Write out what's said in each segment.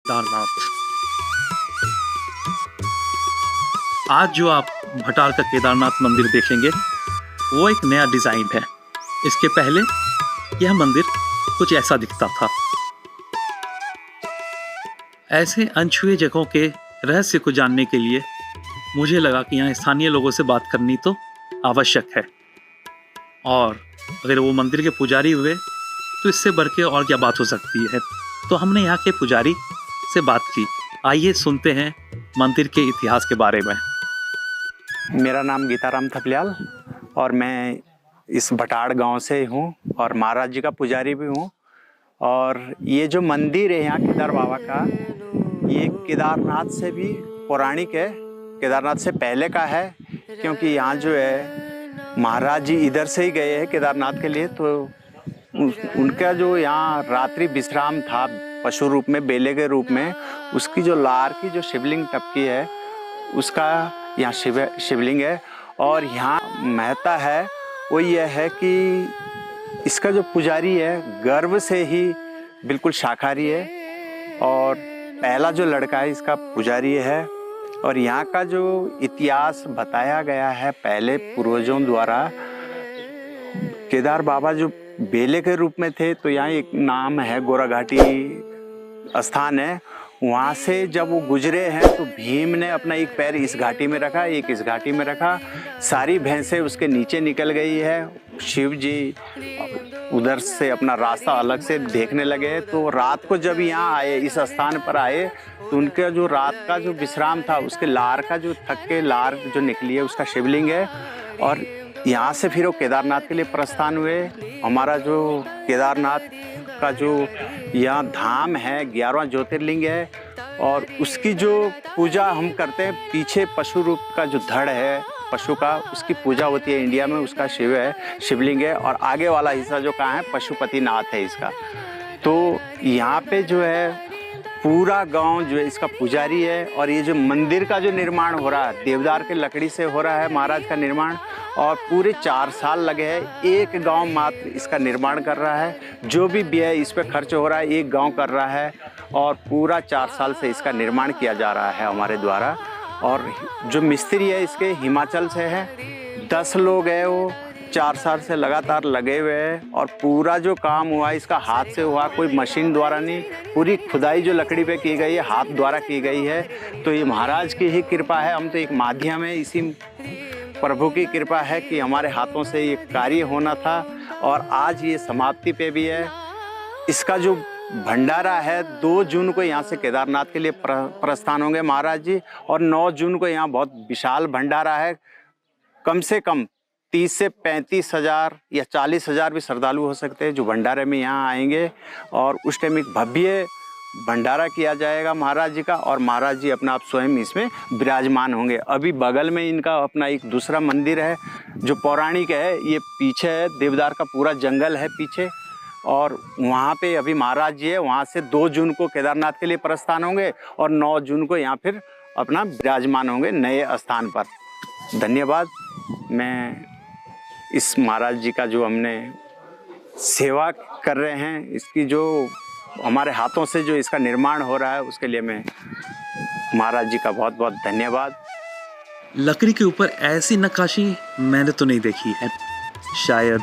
केदारनाथ। आज जो आप भटार का केदारनाथ मंदिर देखेंगे वो एक नया डिज़ाइन है। इसके पहले यह मंदिर कुछ ऐसा दिखता था। ऐसे अनछुए जगहों के रहस्य को जानने के लिए मुझे लगा कि यहाँ स्थानीय लोगों से बात करनी तो आवश्यक है, और अगर वो मंदिर के पुजारी हुए तो इससे बढ़ के और क्या बात हो सकती है। तो हमने यहाँ के पुजारी से बात की। आइए सुनते हैं मंदिर के इतिहास के बारे में। मेरा नाम गीताराम थपलियाल और मैं इस भटाड़ गांव से हूँ और महाराज जी का पुजारी भी हूँ। और ये जो मंदिर है यहाँ केदार बाबा का, ये केदारनाथ से भी पौराणिक है, केदारनाथ से पहले का है, क्योंकि यहाँ जो है महाराज जी इधर से ही गए हैं केदारनाथ के लिए। तो उनका जो यहाँ रात्रि विश्राम था पशु रूप में, बेले के रूप में, उसकी जो लार की जो शिवलिंग टपकी है उसका यहाँ शिवलिंग है। और यहाँ महत्ता है वो ये है कि इसका जो पुजारी है गर्भ से ही बिल्कुल शाकाहारी है, और पहला जो लड़का है इसका पुजारी है। और यहाँ का जो इतिहास बताया गया है पहले पूर्वजों द्वारा, केदार बाबा जो बेले के रूप में थे, तो यहाँ एक नाम है गोराघाटी स्थान है, वहाँ से जब वो गुजरे हैं तो भीम ने अपना एक पैर इस घाटी में रखा, एक इस घाटी में रखा, सारी भैंसें उसके नीचे निकल गई है। शिव जी उधर से अपना रास्ता अलग से देखने लगे। तो रात को जब यहाँ आए, इस स्थान पर आए, तो उनका जो रात का जो विश्राम था उसके लार का जो थक के लार जो निकली है उसका शिवलिंग है। और यहाँ से फिर वो केदारनाथ के लिए प्रस्थान हुए। हमारा जो केदारनाथ का जो यहाँ धाम है 11वां ज्योतिर्लिंग है, और उसकी जो पूजा हम करते हैं, पीछे पशु रूप का जो धड़ है पशु का, उसकी पूजा होती है इंडिया में, उसका शिवलिंग है। और आगे वाला हिस्सा जो कहाँ है, पशुपतिनाथ है इसका। तो यहाँ पे जो है पूरा गांव जो है इसका पुजारी है। और ये जो मंदिर का जो निर्माण हो रहा है, देवदार के लकड़ी से हो रहा है महाराज का निर्माण, और पूरे 4 साल लगे हैं। एक गांव मात्र इसका निर्माण कर रहा है, जो भी व्यय इस पर खर्च हो रहा है एक गांव कर रहा है, और पूरा 4 साल से इसका निर्माण किया जा रहा है हमारे द्वारा। और जो मिस्त्री है इसके हिमाचल से है, 10 लोग हैं, वो 4 साल से लगातार लगे हुए हैं। और पूरा जो काम हुआ इसका हाथ से हुआ, कोई मशीन द्वारा नहीं। पूरी खुदाई जो लकड़ी पे की गई है हाथ द्वारा की गई है। तो ये महाराज की ही कृपा है, हम तो एक माध्यम है, इसी प्रभु की कृपा है कि हमारे हाथों से ये कार्य होना था। और आज ये समाप्ति पे भी है। इसका जो भंडारा है 2 जून को यहाँ से केदारनाथ के लिए प्रस्थान होंगे महाराज जी, और 9 जून को यहाँ बहुत विशाल भंडारा है। कम से कम 30 से 35 हज़ार या 40 हज़ार भी श्रद्धालु हो सकते हैं जो भंडारे में यहाँ आएंगे। और उस टाइम एक भव्य भंडारा किया जाएगा महाराज जी का, और महाराज जी अपना आप स्वयं इसमें विराजमान होंगे। अभी बगल में इनका अपना एक दूसरा मंदिर है जो पौराणिक है, ये पीछे है, देवदार का पूरा जंगल है पीछे, और वहाँ पे अभी महाराज जी है। वहाँ से 2 जून को केदारनाथ के लिए प्रस्थान होंगे, और 9 जून को यहाँ फिर अपना विराजमान होंगे नए स्थान पर। धन्यवाद। मैं इस महाराज जी का जो हमने सेवा कर रहे हैं, इसकी जो हमारे हाथों से जो इसका निर्माण हो रहा है, उसके लिए मैं महाराज जी का बहुत बहुत धन्यवाद। लकड़ी के ऊपर ऐसी नक्काशी मैंने तो नहीं देखी है। शायद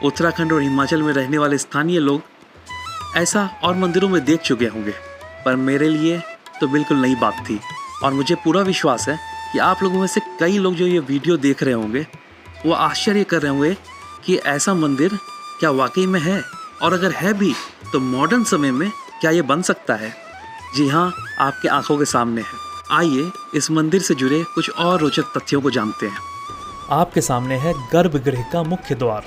उत्तराखंड और हिमाचल में रहने वाले स्थानीय लोग ऐसा और मंदिरों में देख चुके होंगे, पर मेरे लिए तो बिल्कुल नई बात थी। और मुझे पूरा विश्वास है कि आप लोगों में से कई लोग जो ये वीडियो देख रहे होंगे वो आश्चर्य कर रहे होंगे कि ऐसा मंदिर क्या वाकई में है, और अगर है भी तो मॉडर्न समय में क्या ये बन सकता है। जी हाँ, आपके आंखों के सामने है। आइए इस मंदिर से जुड़े कुछ और रोचक तथ्यों को जानते हैं। आपके सामने है गर्भगृह का मुख्य द्वार।